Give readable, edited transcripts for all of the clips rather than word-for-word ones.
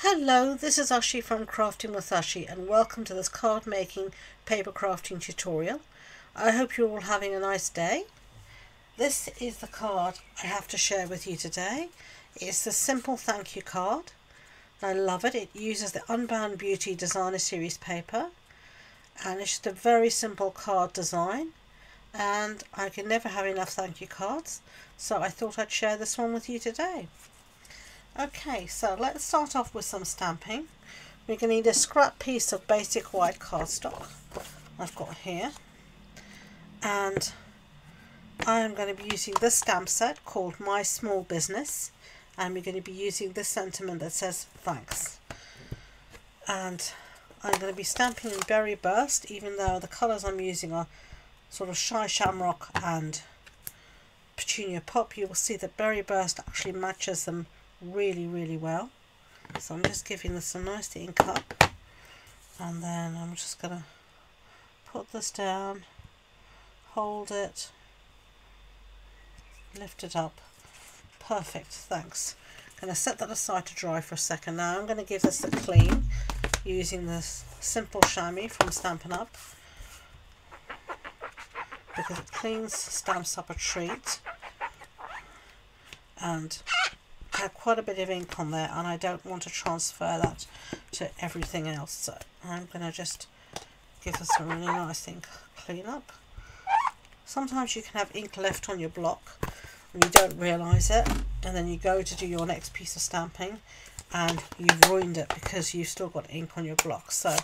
Hello, this is Ashee from Crafting with Ashee, and welcome to this card making paper crafting tutorial. I hope you're all having a nice day. This is the card I have to share with you today. It's the simple thank you card. I love it. It uses the Unbound Beauty Designer Series paper, and it's just a very simple card design, and I can never have enough thank you cards, so I thought I'd share this one with you today. Okay, so let's start off with some stamping. We're going to need a scrap piece of basic white cardstock I've got here, and I am going to be using this stamp set called My Small Business, and we're going to be using this sentiment that says thanks. And I'm going to be stamping in Berry Burst, even though the colours I'm using are sort of Shy Shamrock and Petunia Pop. You will see that Berry Burst actually matches them really well. So I'm just giving this a nice ink up, and then I'm just going to put this down, hold it, lift it up. Perfect, thanks. Going to set that aside to dry for a second. Now I'm going to give this a clean using this simple chamois from Stampin' Up, because it cleans stamps up a treat, and I have quite a bit of ink on there and I don't want to transfer that to everything else, so I'm going to just give this a really nice ink clean up. Sometimes you can have ink left on your block and you don't realise it, and then you go to do your next piece of stamping and you've ruined it because you've still got ink on your block. So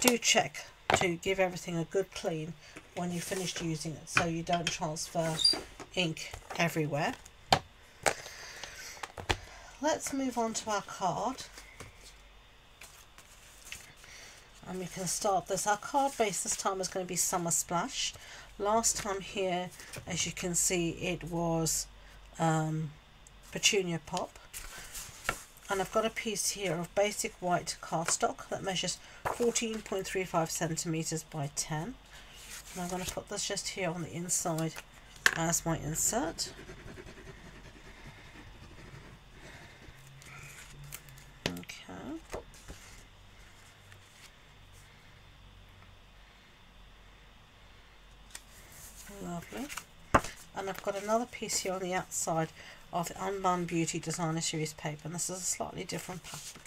do check to give everything a good clean when you've finished using it, so you don't transfer ink everywhere. Let's move on to our card, and we can start this. Our card base this time is going to be Summer Splash. Last time here, as you can see, it was Petunia Pop, and I've got a piece here of basic white cardstock that measures 14.35 centimeters by 10, and I'm going to put this just here on the inside as my insert. Lovely. And I've got another piece here on the outside of the Unbound Beauty Designer Series paper, and this is a slightly different pattern.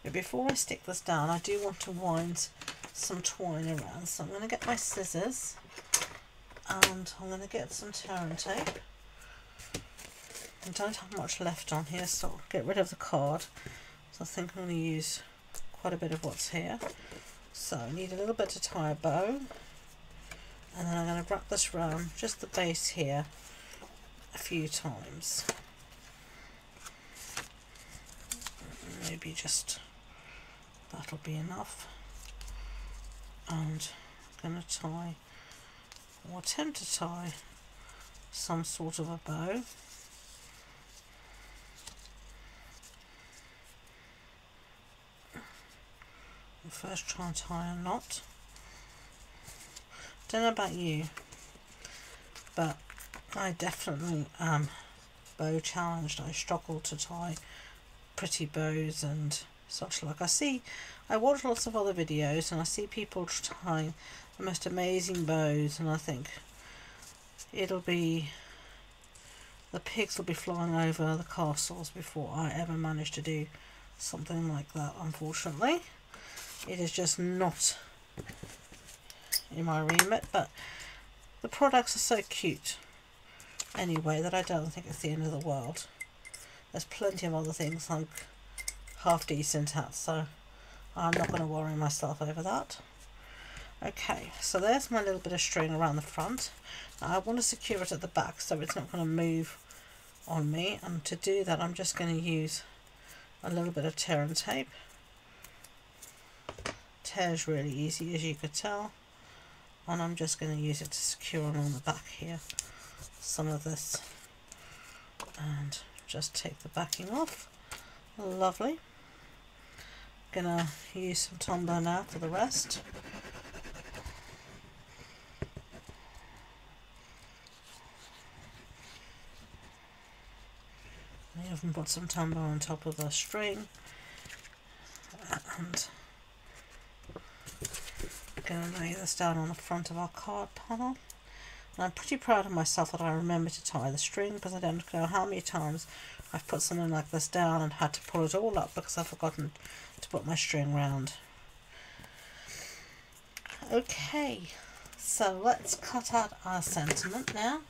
But before I stick this down, I do want to wind some twine around, so I'm going to get my scissors and I'm going to get some tear and tape. I don't have much left on here, so I'll get rid of the card. So I think I'm going to use quite a bit of what's here. So I need a little bit to tie a bow, and then I'm going to wrap this around just the base here a few times. Maybe just that'll be enough. And I'm going to tie, or attempt to tie, some sort of a bow. I'll first try and tie a knot. Don't know about you, but I definitely am bow challenged. I struggle to tie pretty bows and such like. I watch lots of other videos and I see people tying the most amazing bows, and I think the pigs will be flying over the castles before I ever manage to do something like that. Unfortunately, it is just not in my remit, but the products are so cute anyway that I don't think it's the end of the world. There's plenty of other things I'm half decent at, so I'm not going to worry myself over that. Okay, so there's my little bit of string around the front. Now I want to secure it at the back so it's not going to move on me, and to do that I'm just going to use a little bit of tear and tape. Tear is really easy, as you could tell, and I'm just going to use it to secure along the back here some of this, and just take the backing off. Lovely. Gonna use some tumbler now for the rest. I even put some tumbler on top of the string. And I'm going to lay this down on the front of our card panel. And I'm pretty proud of myself that I remembered to tie the string, because I don't know how many times I've put something like this down and had to pull it all up because I've forgotten to put my string round. Okay, so let's cut out our sentiment now,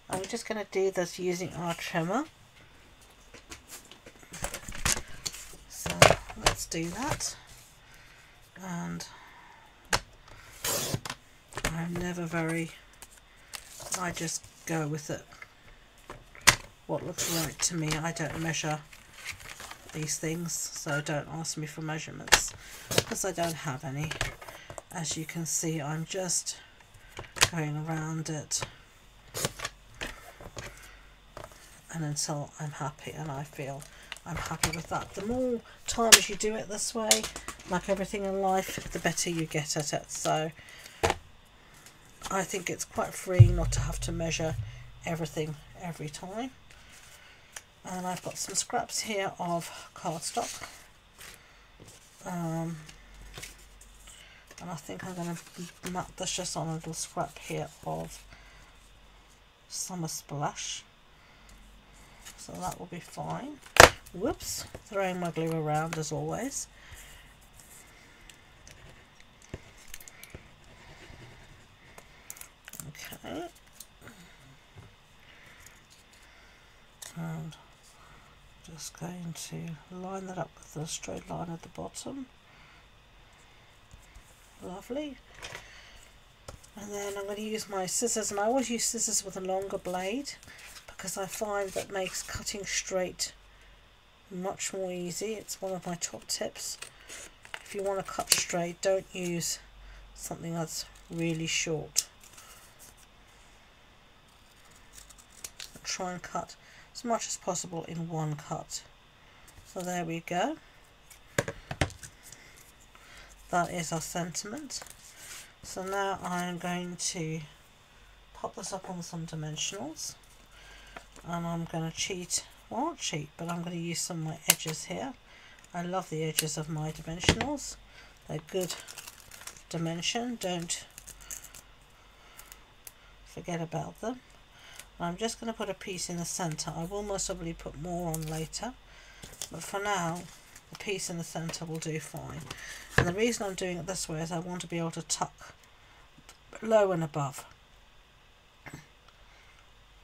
and we're just going to do this using our trimmer. So let's do that. And I'm never very, I just go with it, what looks right to me. I don't measure these things, so don't ask me for measurements because I don't have any. As you can see, I'm just going around it, and until I'm happy and I feel I'm happy with that. The more times you do it this way, like everything in life, the better you get at it. So I think it's quite freeing not to have to measure everything every time. And I've got some scraps here of cardstock. And I think I'm going to map this just on a little scrap here of Summer Splash. So that will be fine. Whoops, throwing my glue around as always. Okay. And just going to line that up with a straight line at the bottom. Lovely. And then I'm going to use my scissors, and I always use scissors with a longer blade because I find that makes cutting straight much more easy. It's one of my top tips. If you want to cut straight, don't use something that's really short. Try and cut as much as possible in one cut. So there we go. That is our sentiment. So now I'm going to pop this up on some dimensionals, and I'm going to cheat, well not cheat, but I'm going to use some of my edges here. I love the edges of my dimensionals. They're good dimension, don't forget about them. I'm just going to put a piece in the centre. I will most probably put more on later, but for now the piece in the centre will do fine. And the reason I'm doing it this way is I want to be able to tuck low and above.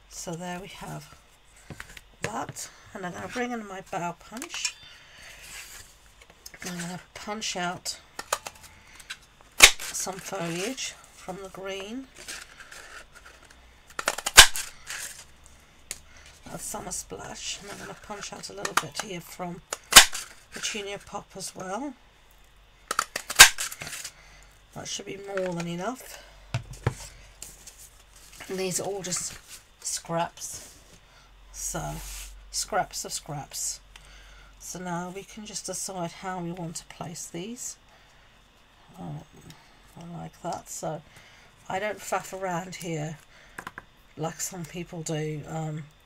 So there we have that, and I'm going to bring in my bow punch. I'm going to punch out some foliage from the green. That's Summer Splash, and I'm going to punch out a little bit here from Petunia Pop as well. That should be more than enough. And these are all just scraps, so scraps of scraps. So now we can just decide how we want to place these. I like that. So I don't faff around here like some people do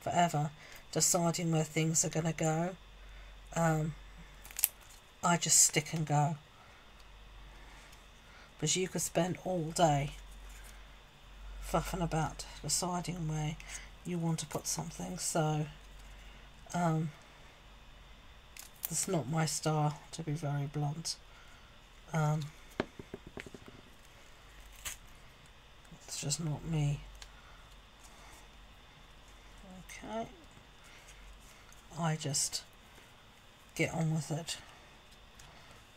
forever, deciding where things are going to go. I just stick and go. But you could spend all day faffing about deciding where you want to put something. So that's not my style, to be very blunt. It's just not me. Okay, I just get on with it.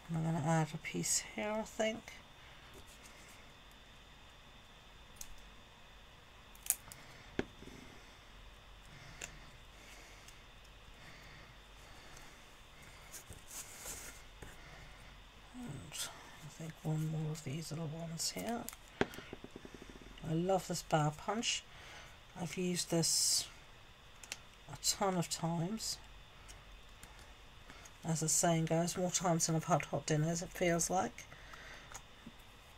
And I'm going to add a piece here, I think. I think one more of these little ones here. I love this bow punch. I've used this a ton of times. As the saying goes, more times than I've had hot dinners, it feels like.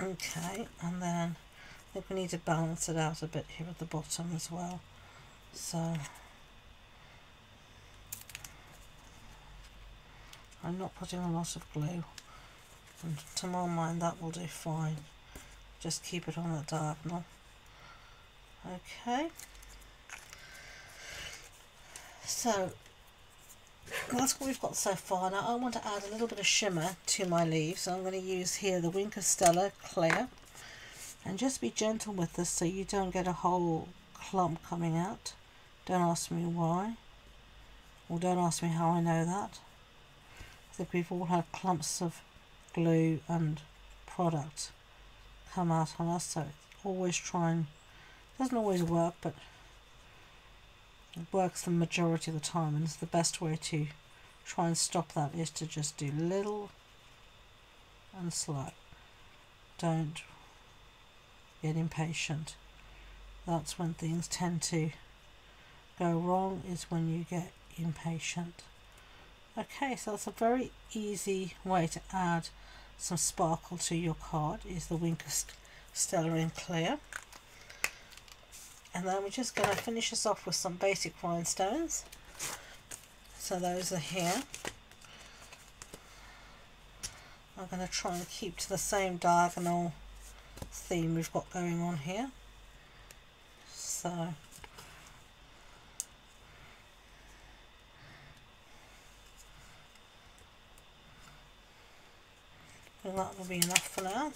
Okay, and then I think we need to balance it out a bit here at the bottom as well. So I'm not putting a lot of glue And to my mind that will do fine. Just keep it on the diagonal. Okay. So that's what we've got so far. Now I want to add a little bit of shimmer to my leaves. So I'm going to use here the Wink of Stella clear. And just be gentle with this so you don't get a whole clump coming out. Don't ask me why. Or don't ask me how I know that. I think we've all had clumps of glue and product come out on us. So always try and, doesn't always work, but it works the majority of the time, and it's the best way to try and stop that is to just do little and slow. Don't get impatient. That's when things tend to go wrong, is when you get impatient. Okay, so that's a very easy way to add some sparkle to your card, is the Wink of Stella in clear. And then we're just going to finish this off with some basic rhinestones. So those are here. I'm going to try and keep to the same diagonal theme we've got going on here. So and that will be enough for now.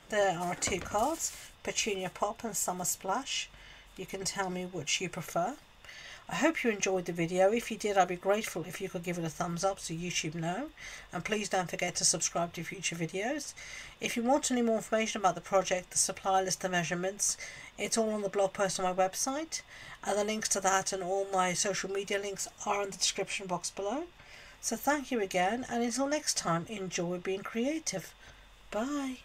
There are two cards, Petunia Pop and Summer Splash. You can tell me which you prefer. I hope you enjoyed the video. If you did, I'd be grateful if you could give it a thumbs up so YouTube know. And please don't forget to subscribe to future videos. If you want any more information about the project, the supply list, the measurements, it's all on the blog post on my website. And the links to that and all my social media links are in the description box below. So thank you again, and until next time, enjoy being creative. Bye.